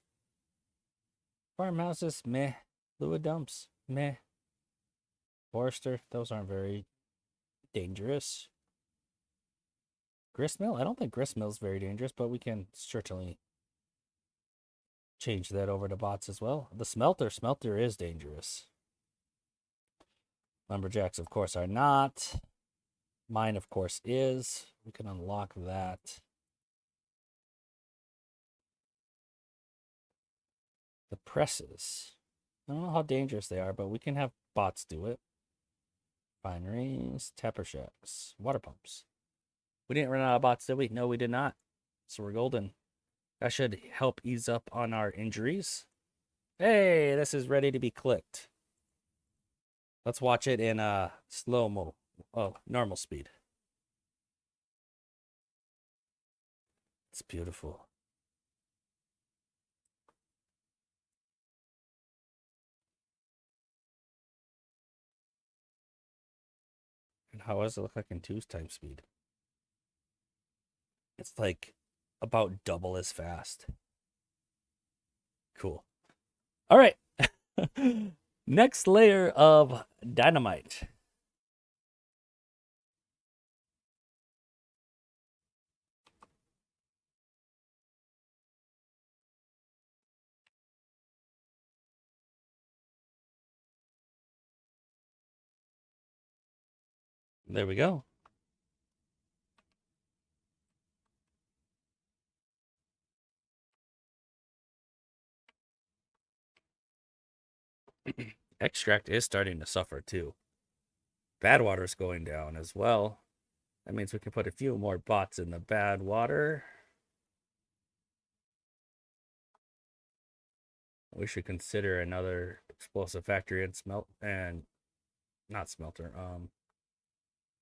Farmhouses, meh. Fluid dumps, meh. Forester, those aren't very dangerous. Gristmill? I don't think gristmill's very dangerous, but we can certainly change that over to bots as well. The smelter is dangerous. Lumberjacks, of course, are not. Mine, of course, is. We can unlock that. The presses. I don't know how dangerous they are, but we can have bots do it. Refineries, tapper shacks, water pumps. We didn't run out of bots, did we? No, we did not. So we're golden. That should help ease up on our injuries. Hey, this is ready to be clicked. Let's watch it in slow-mo. Oh, normal speed. It's beautiful. And how does it look like in 2's time speed? It's like about double as fast. Cool. All right. Next layer of dynamite. There we go. Extract is starting to suffer too. Bad water's going down as well. That means we can put a few more bots in the bad water. We should consider another explosive factory and not smelter,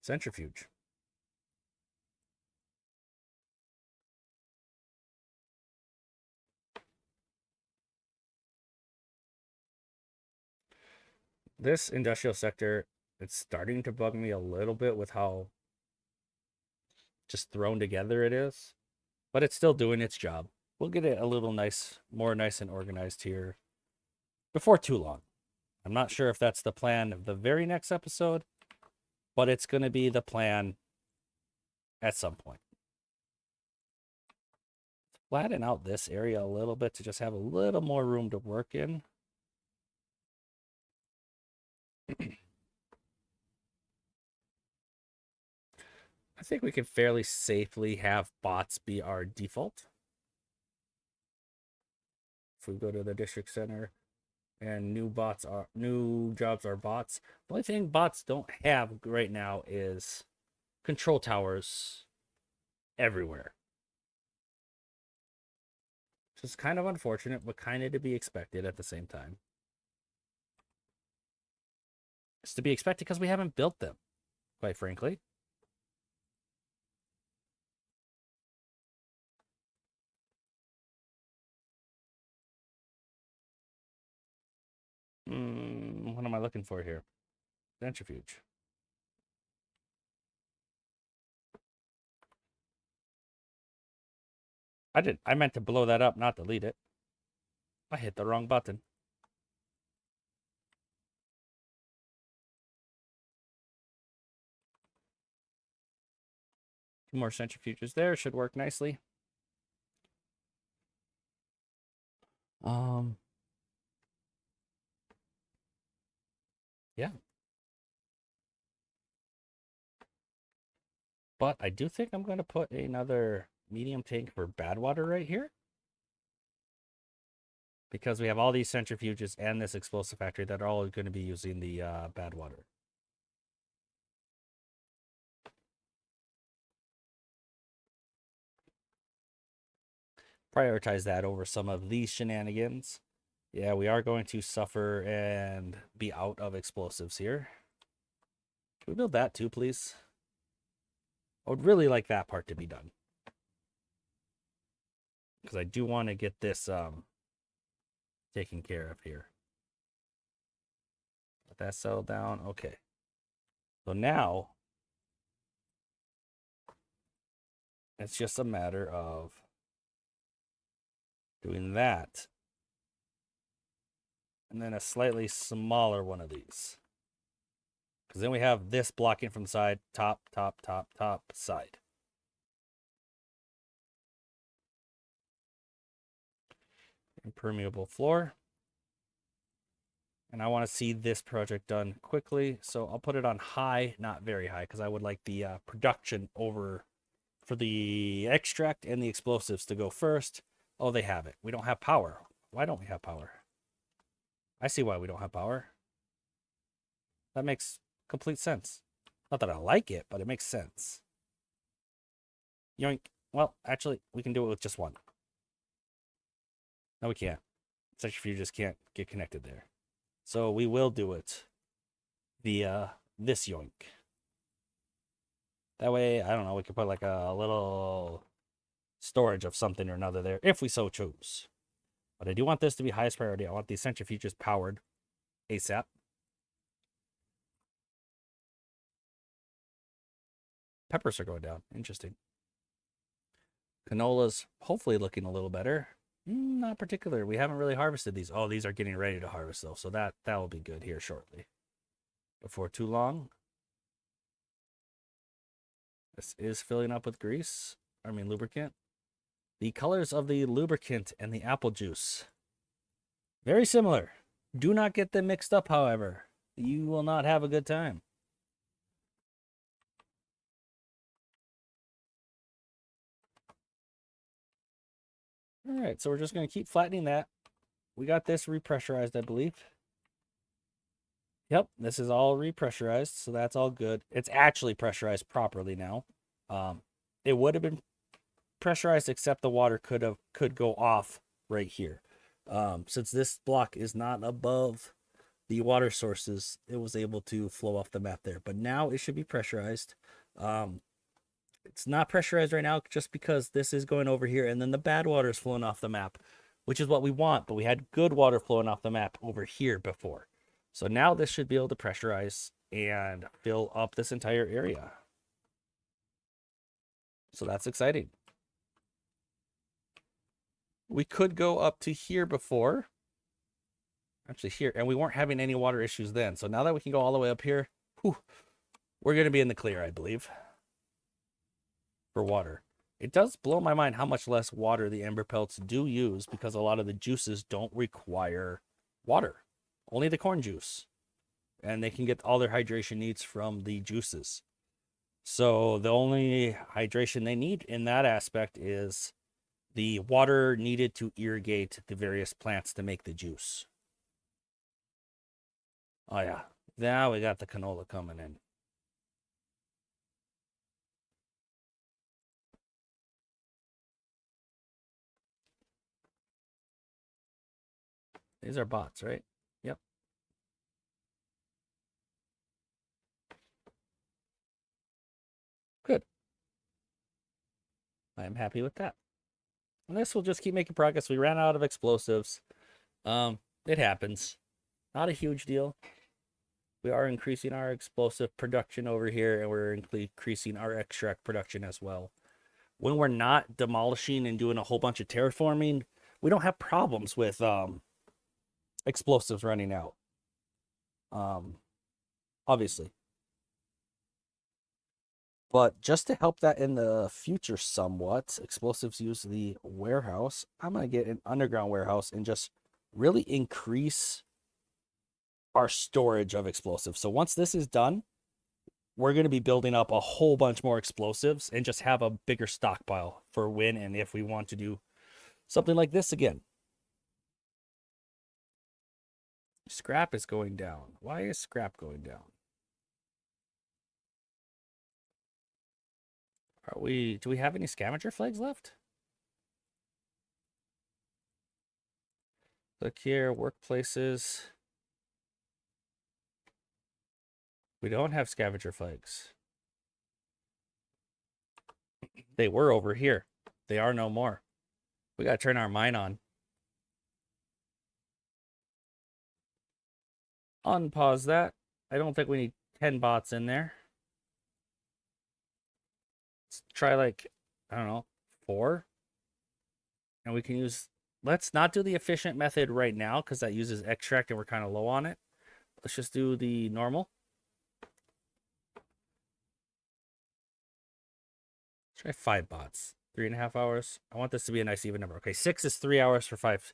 centrifuge. This industrial sector, it's starting to bug me a little bit with how just thrown together it is, but it's still doing its job. We'll get it a little more nice and organized here before too long. I'm not sure if that's the plan of the very next episode, but it's going to be the plan at some point. Flatten out this area a little bit to just have a little more room to work in. I think we can fairly safely have bots be our default. If we go to the district center and new jobs are bots. The only thing bots don't have right now is control towers everywhere. Which is kind of unfortunate, but kind of to be expected at the same time. It's to be expected because we haven't built them, quite frankly. What am I looking for here? Centrifuge. I meant to blow that up, not delete it. I hit the wrong button. Two more centrifuges there should work nicely. Yeah. But I do think I'm going to put another medium tank for bad water right here. Because we have all these centrifuges and this explosive factory that are all going to be using the bad water. Prioritize that over some of these shenanigans. Yeah, we are going to suffer and be out of explosives here. Can we build that too, please? I would really like that part to be done. Because I do want to get this taken care of here. Let that settle down. Okay. So now, it's just a matter of doing that. And then a slightly smaller one of these. Because then we have this blocking from side, top, side. Impermeable floor. And I want to see this project done quickly. So I'll put it on high, not very high, because I would like the production over for the extract and the explosives to go first. Oh, they have it. We don't have power. Why don't we have power? I see why we don't have power. That makes complete sense. Not that I like it, but it makes sense. Yoink. Well, actually, we can do it with just one. No, we can't. Centrifuges can't get connected there. So we will do it via this yoink. That way, I don't know, we could put like a little storage of something or another there if we so choose. But I do want this to be highest priority. I want these centrifuges powered ASAP. Peppers are going down. Interesting. Canola's hopefully looking a little better. Not particular. We haven't really harvested these. Oh, these are getting ready to harvest though, so that will be good here shortly. Before too long. This is filling up with lubricant. The colors of the lubricant and the apple juice. Very similar. Do not get them mixed up, however. You will not have a good time. All right, so we're just going to keep flattening that. We got this repressurized, I believe. Yep, this is all repressurized, so that's all good. It's actually pressurized properly now. Um, it would have been pressurized, except the water could go off right here. Since this block is not above the water sources, it was able to flow off the map there. But now it should be pressurized. It's not pressurized right now just because this is going over here, and then the bad water is flowing off the map, which is what we want. But we had good water flowing off the map over here before. So now this should be able to pressurize and fill up this entire area. So that's exciting. We could go up to here before. Actually here, and we weren't having any water issues then. So now that we can go all the way up here, whew, we're going to be in the clear, I believe, for water. It does blow my mind how much less water the Ember Pelts do use, because a lot of the juices don't require water. Only the corn juice. And they can get all their hydration needs from the juices. So the only hydration they need in that aspect is the water needed to irrigate the various plants to make the juice. Oh yeah, now we got the canola coming in. These are bots, right? Yep. Good. I'm happy with that. And this will just keep making progress. We ran out of explosives. It happens. Not a huge deal. We are increasing our explosive production over here, and we're increasing our extract production as well. When we're not demolishing and doing a whole bunch of terraforming, we don't have problems with explosives running out. Obviously. But just to help that in the future somewhat, explosives use the warehouse. I'm going to get an underground warehouse and just really increase our storage of explosives. So once this is done, we're going to be building up a whole bunch more explosives and just have a bigger stockpile for when and if we want to do something like this again. Scrap is going down. Why is scrap going down? Do we have any scavenger flags left? Look here, workplaces. We don't have scavenger flags. They were over here. They are no more. We gotta turn our mine on. Unpause that. I don't think we need 10 bots in there. Let's try like, I don't know, 4. And we can use, let's not do the efficient method right now because that uses extract and we're kind of low on it. Let's just do the normal. Try 5 bots. 3.5 hours. I want this to be a nice even number. Okay, 6 is 3 hours for 5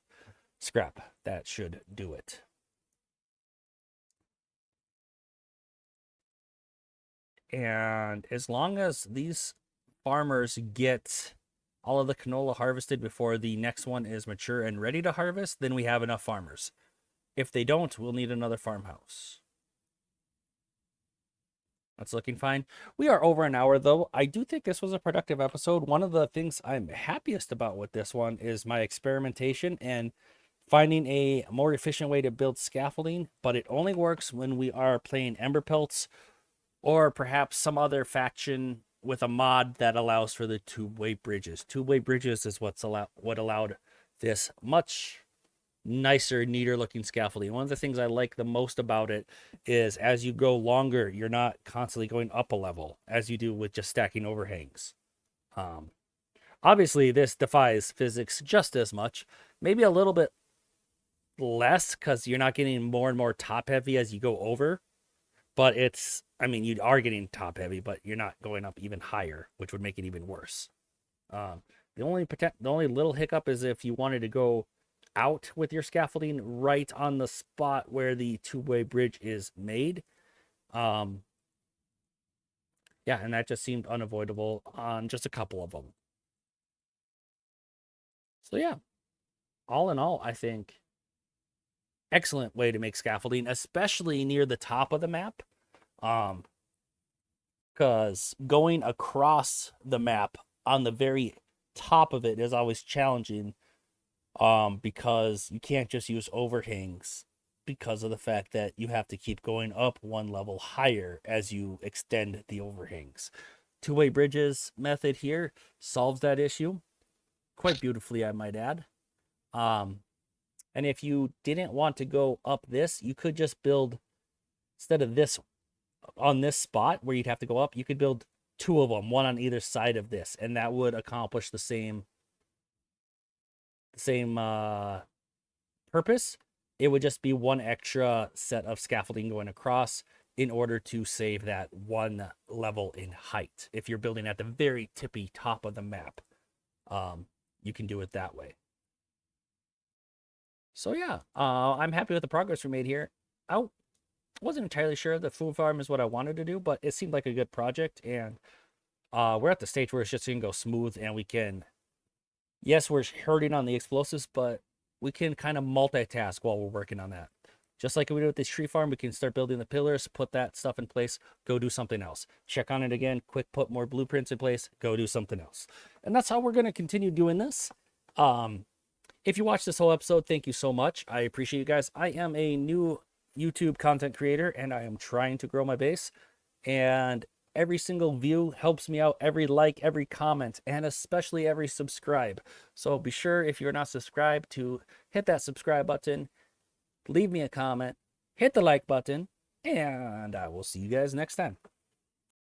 scrap. That should do it. And as long as these farmers get all of the canola harvested before the next one is mature and ready to harvest, then we have enough farmers. If they don't, we'll need another farmhouse. That's looking fine. We are over an hour, though. I do think this was a productive episode. One of the things I'm happiest about with this one is my experimentation and finding a more efficient way to build scaffolding, but it only works when we are playing Ember Pelts or perhaps some other faction with a mod that allows for the two-way bridges. Two-way bridges is what allowed this much nicer, neater looking scaffolding. One of the things I like the most about it is as you go longer, you're not constantly going up a level as you do with just stacking overhangs. Obviously, this defies physics just as much, maybe a little bit less because you're not getting more and more top heavy as you go over. But it's, I mean, you are getting top heavy, but you're not going up even higher, which would make it even worse. The only little hiccup is if you wanted to go out with your scaffolding right on the spot where the two-way bridge is made. Yeah, and that just seemed unavoidable on just a couple of them. So yeah, all in all, I think excellent way to make scaffolding, especially near the top of the map. Because going across the map on the very top of it is always challenging, because you can't just use overhangs because of the fact that you have to keep going up one level higher as you extend the overhangs. Two-way bridges method here solves that issue quite beautifully, I might add. And if you didn't want to go up this, you could just build, instead of this on this spot where you'd have to go up, you could build two of them, one on either side of this, and that would accomplish the same purpose. It would just be one extra set of scaffolding going across in order to save that one level in height. If you're building at the very tippy top of the map, you can do it that way. So yeah, I'm happy with the progress we made here. I wasn't entirely sure the food farm is what I wanted to do, but it seemed like a good project, and we're at the stage where it's just gonna go smooth, and we can, yes, we're hurting on the explosives, but we can kind of multitask while we're working on that. Just like we did with this tree farm, we can start building the pillars, put that stuff in place, go do something else. Check on it again, quick put more blueprints in place, go do something else. And that's how we're going to continue doing this. If you watched this whole episode, thank you so much. I appreciate you guys. I am a new YouTube content creator, and I am trying to grow my base. And every single view helps me out. Every like, every comment, and especially every subscribe. So be sure, if you're not subscribed, to hit that subscribe button, leave me a comment, hit the like button, and I will see you guys next time.